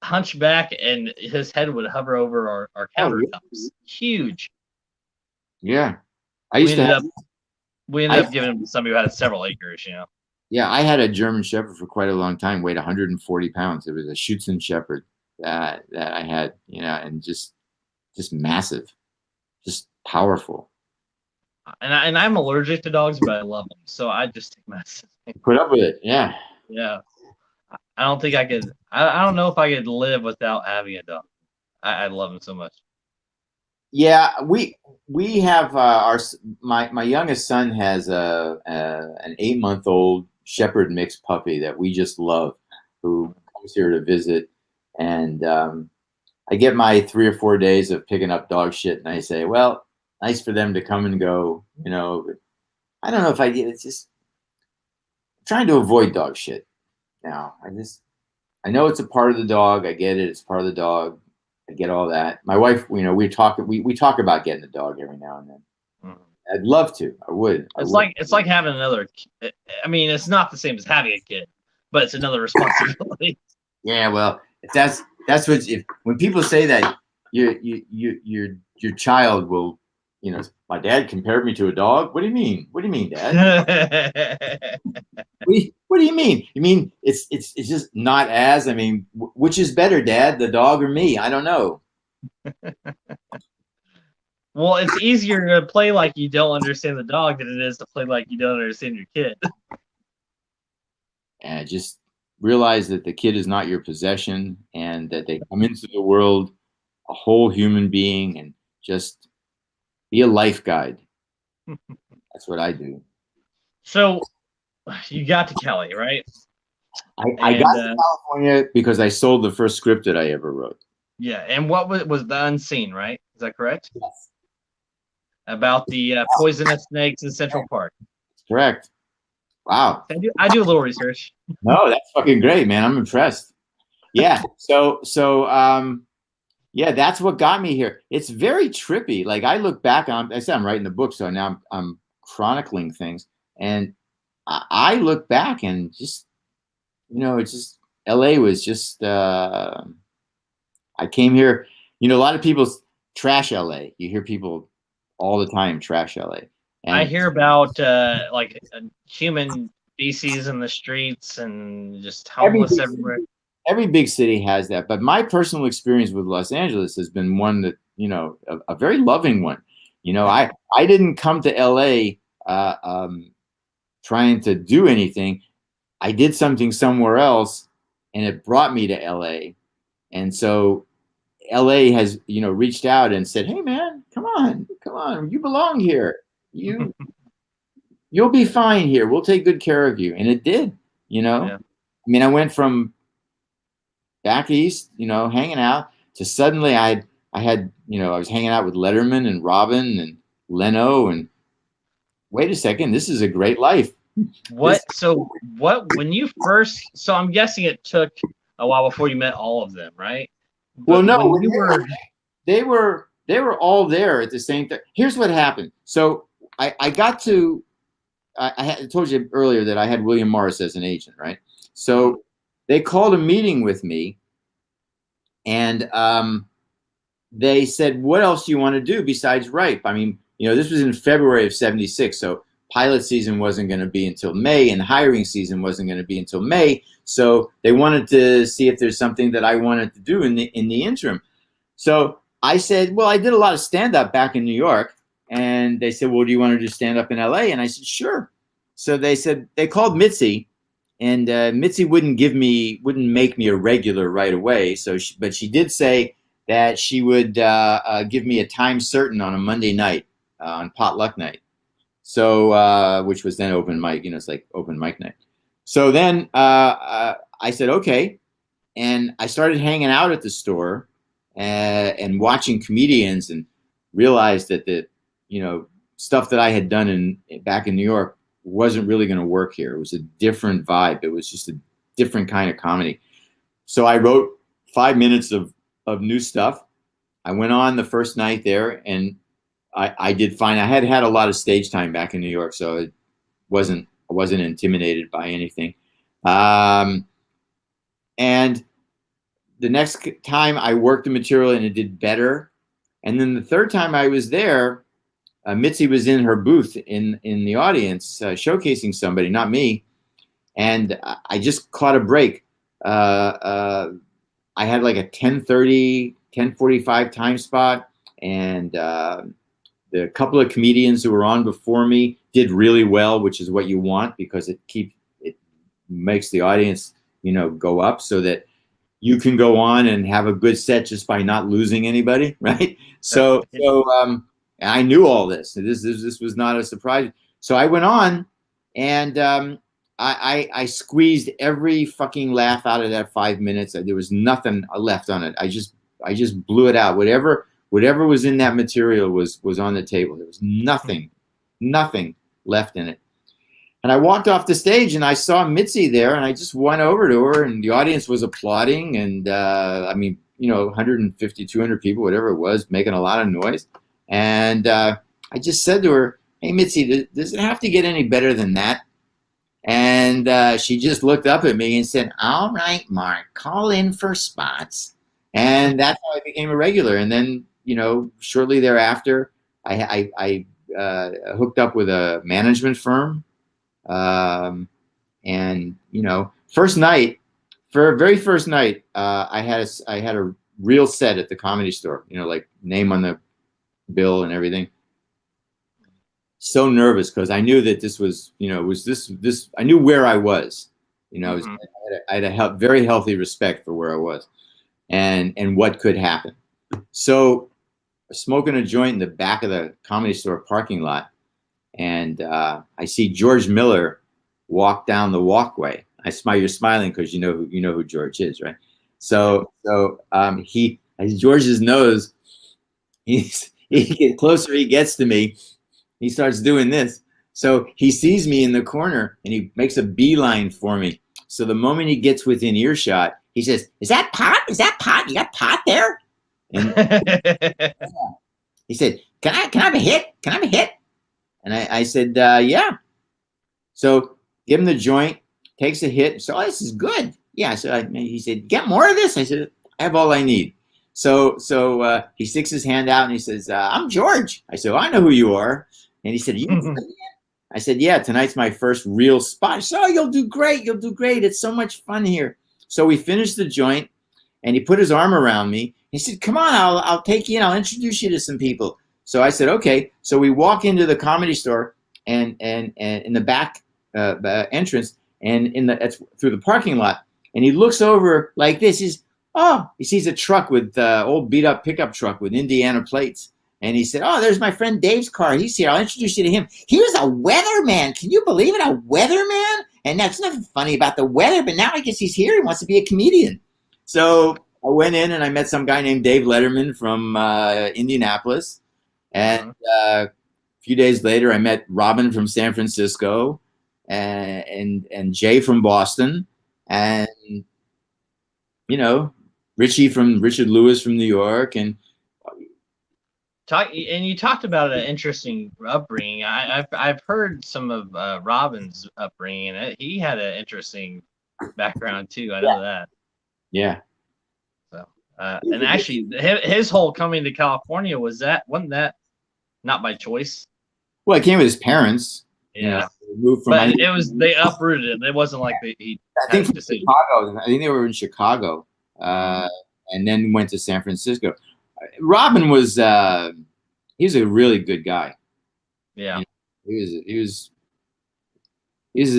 hunch back, and his head would hover over our countertops. Huge. Yeah, we ended up giving him to somebody who had several acres. You know. Yeah, I had a German Shepherd for quite a long time. Weighed 140 pounds. It was a Schutzen Shepherd that I had, you know, and just massive, just powerful. And I'm allergic to dogs, but I love them, so I just take medicine. Put up with it, yeah. Yeah. I don't think I could. I don't know if I could live without having a dog. I love them so much. Yeah, we have my youngest son has an 8-month-old Shepherd mixed puppy that we just love, who comes here to visit, and I get my 3 or 4 days of picking up dog shit, and I say, well, nice for them to come and go, you know. But I don't know if it's just I'm trying to avoid dog shit now. I know it's a part of the dog. I get it. It's part of the dog. I get all that. My wife, you know, we talk about getting a dog every now and then. Mm-hmm. I'd love to. I would. It's like having another. I mean, it's not the same as having a kid, but it's another responsibility. Yeah, well, if that's what when people say that your child will, you know, my dad compared me to a dog. What do you mean? What do you mean, Dad? What do you mean? You mean it's just not as? I mean, which is better, Dad, the dog or me? I don't know. Well, it's easier to play like you don't understand the dog than it is to play like you don't understand your kid. And just realize that the kid is not your possession, and that they come into the world a whole human being, and just be a life guide. That's what I do. So you got to Cali, right? I got to California because I sold the first script that I ever wrote. Yeah, and what was The Unseen, right? Is that correct? Yes. About the poisonous snakes in Central Park. Correct. Wow. I do a little research. No, that's fucking great, man. I'm impressed. Yeah. So yeah, that's what got me here. It's very trippy. Like, I look back on, I said I'm writing the book, so now I'm chronicling things, and I look back and just, you know, it's just LA was just. I came here. You know, a lot of people trash LA. You hear people all the time trash LA. And I hear about like human feces in the streets and just homeless everywhere. Every big city has that, but my personal experience with Los Angeles has been one that, you know, a very loving one. You know, I didn't come to LA trying to do anything. I did something somewhere else, and it brought me to LA. And so LA has, you know, reached out and said, "Hey, man, come on, you belong here. You'll be fine here. We'll take good care of you." And it did, you know. Yeah. I mean, I went from back east, you know, hanging out, to suddenly I had, you know, I was hanging out with Letterman and Robin and Leno, and wait a second, this is a great life. When you first, so I'm guessing it took a while before you met all of them, right? But well, no, they they were all there at the same time. Here's what happened. So I got to, I told you earlier that I had William Morris as an agent, right? So they called a meeting with me, and they said, what else do you want to do besides write? I mean, this was in February of 76. So pilot season wasn't going to be until May, and hiring season wasn't going to be until May. So they wanted to see if there's something that I wanted to do in the interim. So I said, well, I did a lot of stand-up back in New York. And they said, well, do you want to do stand-up in LA? And I said, sure. So they said, they called Mitzi, and Mitzi wouldn't make me a regular right away. So, but she did say that she would give me a time certain on a Monday night, on potluck night. So, which was then open mic, it's like open mic night. So then I said, okay. And I started hanging out at the store and watching comedians, and realized that the, stuff that I had done back in New York wasn't really going to work here. It was a different vibe. It was just a different kind of comedy. So I wrote 5 minutes of new stuff. I went on the first night there, and I did fine. I had a lot of stage time back in New York, so I wasn't intimidated by anything. And the next time I worked the material and it did better. And then the third time I was there, Mitzi was in her booth in the audience showcasing somebody, not me. And I just caught a break. I had like a 10:30, 10:45 time spot. And the couple of comedians who were on before me did really well, which is what you want, because it makes the audience, go up, so that you can go on and have a good set just by not losing anybody, right? So I knew all this. This was not a surprise. So I went on, and I squeezed every fucking laugh out of that 5 minutes. There was nothing left on it. I just blew it out. Whatever was in that material was on the table. There was nothing left in it. And I walked off the stage, and I saw Mitzi there, and I just went over to her, and the audience was applauding. And 150, 200 people, whatever it was, making a lot of noise. And I just said to her, hey, Mitzi, does it have to get any better than that? And she just looked up at me and said, all right, Mark, call in for spots. And that's how I became a regular. And then, shortly thereafter, I hooked up with a management firm. Very first night, I had a real set at the Comedy Store, like name on the bill and everything. So nervous, because I knew that this was, I knew where I was, I had a very healthy respect for where I was and what could happen. So smoking a joint in the back of the Comedy Store parking lot, and I see George Miller walk down the walkway. You're smiling because you know who George is, right? So as George's nose, the closer he gets to me, he starts doing this. So he sees me in the corner, and he makes a beeline for me. So the moment he gets within earshot, he says, "Is that pot? Is that pot? You got pot there?" And he said, "Can I have a hit? Can I have a hit?" And I said, yeah. So give him the joint, takes a hit. So, this is good. Yeah. So he said, get more of this. I said, I have all I need. So he sticks his hand out, and he says, I'm George. I said, I know who you are. And he said, I said, yeah, tonight's my first real spot. He said, you'll do great. You'll do great. It's so much fun here. So we finished the joint, and he put his arm around me. He said, come on, I'll take you in. I'll introduce you to some people. So I said, okay. So we walk into the Comedy Store, and in the back entrance, and that's through the parking lot. And he looks over like this. He sees a truck with old beat up pickup truck with Indiana plates. And he said, there's my friend Dave's car. He's here. I'll introduce you to him. He was a weatherman. Can you believe it? A weatherman? And that's nothing funny about the weather, but now I guess he's here. He wants to be a comedian. So I went in, and I met some guy named Dave Letterman from Indianapolis. And a few days later, I met Robin from San Francisco, and Jay from Boston, and Richard Lewis from New York, and You talked about an interesting upbringing. I've heard some of Robin's upbringing, and he had an interesting background too. I know that. Yeah. So, and actually, his whole coming to California wasn't that not by choice? Well, I came with his parents. Yeah, Moved from. but it was they uprooted it. It wasn't like he I think had a from decision. Chicago. I think they were in Chicago, and then went to San Francisco. Robin was he's a really good guy. Yeah, You know, he's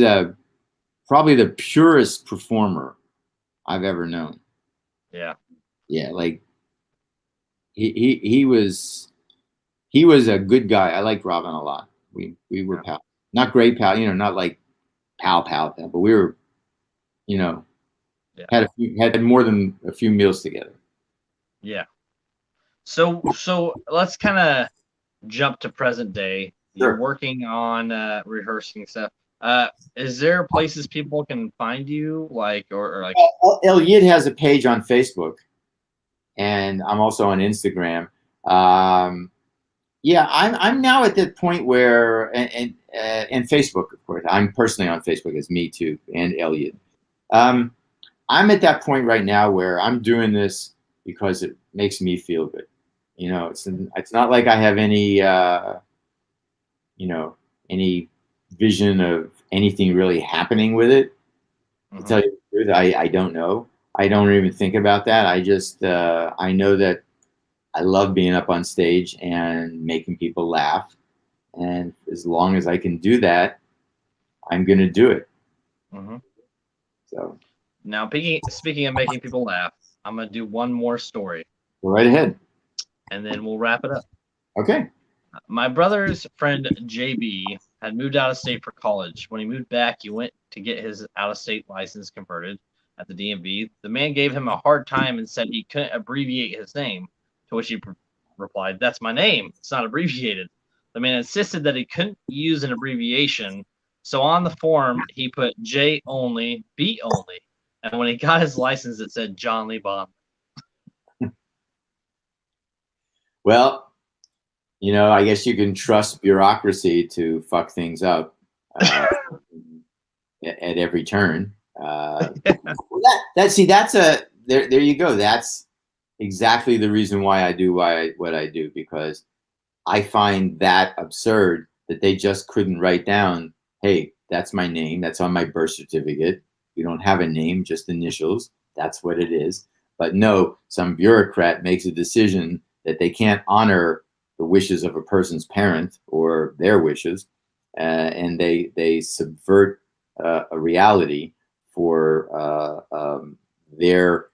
probably the purest performer I've ever known. yeah. Yeah, like he was a good guy. I liked Robin a lot. We were pal, not great pal, not like pal, but we were, had more than a few meals together. Yeah. So let's kind of jump to present day. You're working on rehearsing stuff. Is there places people can find you, like or like? Elliot has a page on Facebook, and I'm also on Instagram. Yeah, I'm now at that point where, and Facebook, of course. I'm personally on Facebook as me too, and Elliot. I'm at that point right now where I'm doing this because it makes me feel good. It's not like I have any any vision of anything really happening with it. To tell you the truth, I don't know. I don't even think about that. I just I know that I love being up on stage and making people laugh, and as long as I can do that, I'm going to do it. So now, speaking of making people laugh, I'm gonna do one more story. Go right ahead, and then we'll wrap it up. Okay. My brother's friend JB had moved out of state for college. When he moved back, he went to get his out-of-state license converted at the DMV. The man gave him a hard time and said he couldn't abbreviate his name, to which he replied, "That's my name. It's not abbreviated." The man insisted that he couldn't use an abbreviation, so on the form, he put J only, B only. And when he got his license, it said John Lee Bond. Well, I guess you can trust bureaucracy to fuck things up at every turn. There you go. That's exactly the reason why I do what I do, because I find that absurd that they just couldn't write down, hey, that's my name. That's on my birth certificate. You don't have a name, just initials. That's what it is. But no, some bureaucrat makes a decision that they can't honor the wishes of a person's parent or their wishes, and they subvert a reality for their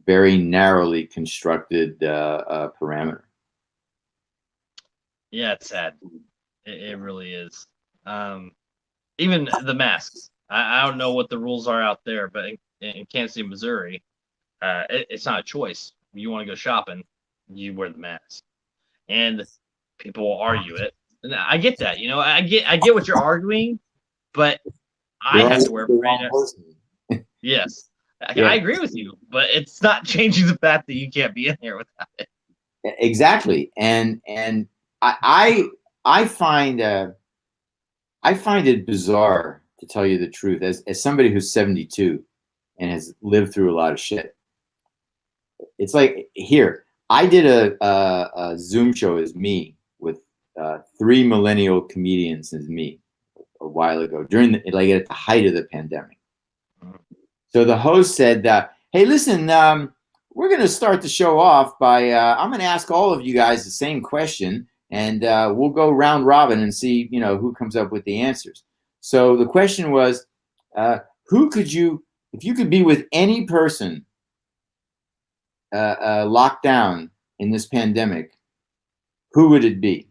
very narrowly constructed parameter. Yeah, it's sad. It really is. Even the masks. I don't know what the rules are out there, but in Kansas City, Missouri, it's not a choice. You want to go shopping, you wear the mask. And people will argue it. And I get that, I get what you're arguing, but I have to wear it. Yes. Yeah. I agree with you, but it's not changing the fact that you can't be in here without it. Exactly. And I find it bizarre, to tell you the truth, as somebody who's 72 and has lived through a lot of shit. It's like, here, I did a Zoom show as me with 3 millennial comedians as me a while ago, during at the height of the pandemic. So the host said, hey, listen, we're going to start the show off by, I'm going to ask all of you guys the same question, and we'll go round robin and see, who comes up with the answers. So the question was, if you could be with any person locked down in this pandemic, who would it be?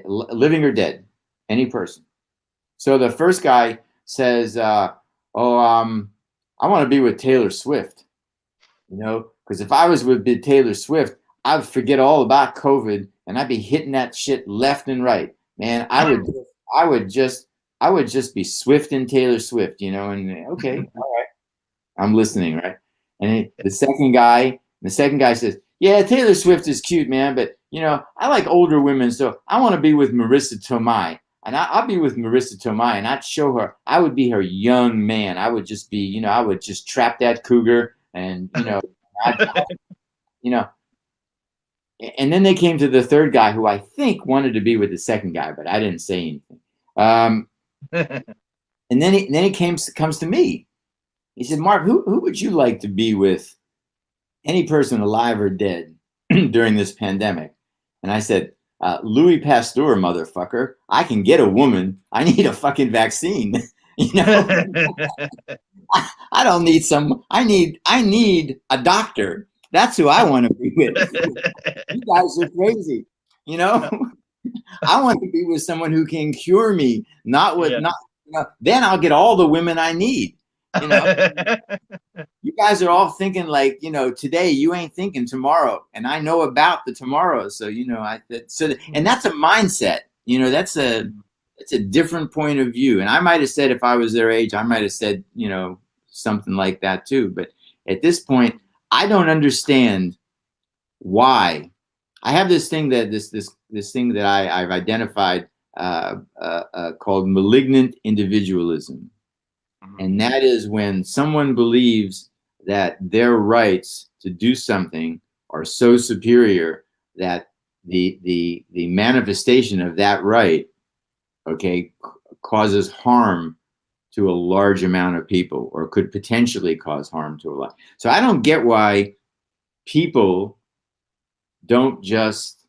Living or dead? Any person. So the first guy says, I want to be with Taylor Swift, because if I was with Taylor Swift, I would forget all about COVID and I'd be hitting that shit left and right. Man, I would just be Swift and Taylor Swift, and okay, all right, I'm listening, right? And the second guy says, yeah, Taylor Swift is cute, man, but I like older women, so I want to be with Marissa Tomei. And I'll be with Marissa Tomei, and I'd show her. I would be her young man. I would just be, I would just trap that cougar, and I'd, you know. And then they came to the third guy, who I think wanted to be with the second guy, but I didn't say anything. And then he comes to me. He said, "Mark, who would you like to be with? Any person alive or dead during this pandemic?" And I said, Louis Pasteur, motherfucker. I can get a woman. I need a fucking vaccine. I don't need I need a doctor. That's who I want to be with. You guys are crazy. I want to be with someone who can cure me, not with, not, then I'll get all the women I need. You guys are all thinking like, today, you ain't thinking tomorrow, and I know about the tomorrow. So, and that's a mindset, that's a different point of view. And I might've said, if I was their age, I might've said, something like that too. But at this point, I don't understand why. I have this thing that this thing that I've identified called malignant individualism. And that is when someone believes that their rights to do something are so superior that the manifestation of that right, causes harm to a large amount of people, or could potentially cause harm to a lot. So I don't get why people don't just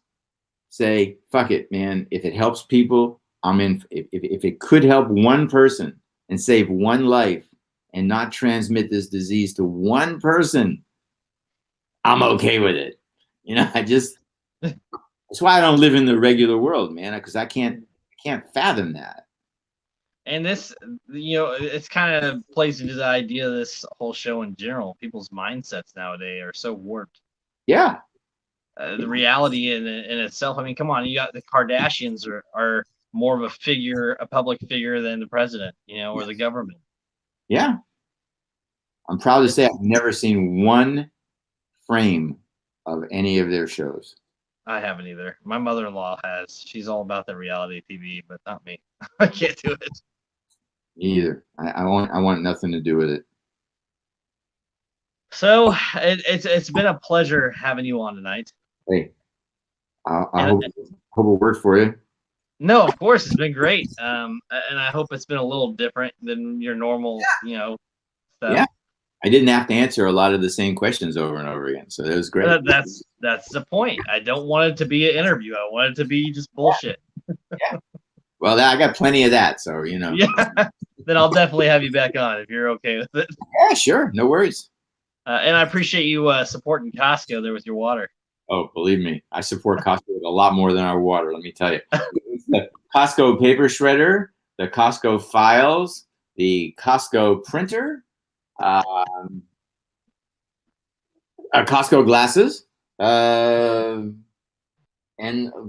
say, fuck it, man. If it helps people, I'm in. If it could help one person and save one life and not transmit this disease to one person, I'm okay with it. That's why I don't live in the regular world, man, because I can't fathom that. And this, it's kind of plays into the idea of this whole show in general. People's mindsets nowadays are so warped. Yeah. The reality in itself. I mean, come on, you got the Kardashians are more of a public figure than the president, or the government. Yeah. I'm proud to say I've never seen one frame of any of their shows. I haven't either. My mother-in-law has. She's all about the reality TV, but not me. I can't do it. Me either. I want nothing to do with it. So it's been a pleasure having you on tonight. Hey, I hope it worked for you. No, of course, it's been great. And I hope it's been a little different than your normal, stuff. Yeah. I didn't have to answer a lot of the same questions over and over again. So it was great. That's the point. I don't want it to be an interview. I want it to be just bullshit. Yeah. Well, I got plenty of that. So, Yeah. Then I'll definitely have you back on if you're okay with it. Yeah, sure. No worries. And I appreciate you supporting Costco there with your water. Oh, believe me, I support Costco with a lot more than our water. Let me tell you. The Costco paper shredder, the Costco files, the Costco printer, Costco glasses, and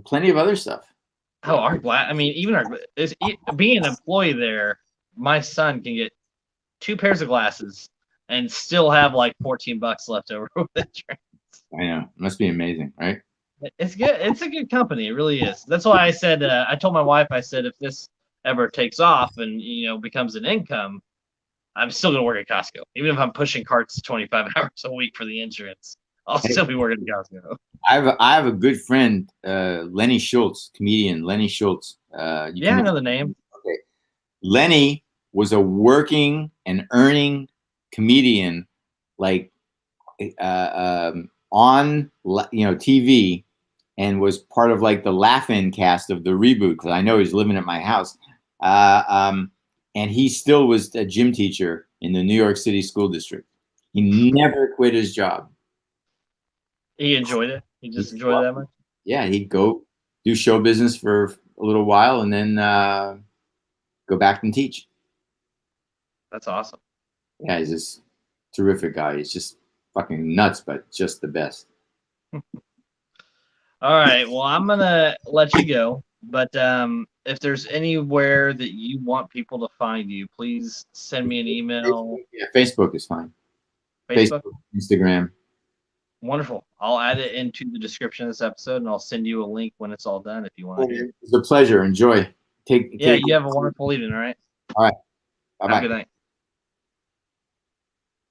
plenty of other stuff. Oh, our glass! I mean, even being an employee there, my son can get 2 pairs of glasses and still have like $14 left over with the trains. I know. It must be amazing, right? It's good. It's a good company. It really is. That's why I said, I told my wife, I said, if this ever takes off and, becomes an income, I'm still going to work at Costco. Even if I'm pushing carts 25 hours a week for the insurance, I'll still be working at Costco. I have a good friend, Lenny Schultz, comedian Lenny Schultz. I know the name. Okay. Lenny was a working and earning comedian, like on TV, and was part of like the laugh-in cast of the reboot, because I know he's living at my house. And he still was a gym teacher in the New York City school district. He never quit his job. He enjoyed it. He just enjoyed it that much. Yeah, he'd go do show business for a little while and then go back and teach. That's awesome. Yeah, he's just a terrific guy. He's just fucking nuts, but just the best. All right. Well, I'm going to let you go. But if there's anywhere that you want people to find you, please send me an email. Facebook is fine. Facebook? Instagram. Wonderful. I'll add it into the description of this episode, and I'll send you a link when it's all done if you want to hear it. It's a pleasure. Enjoy. Yeah, Take. you have a wonderful evening. All right. All right. Bye Have a bye. good night.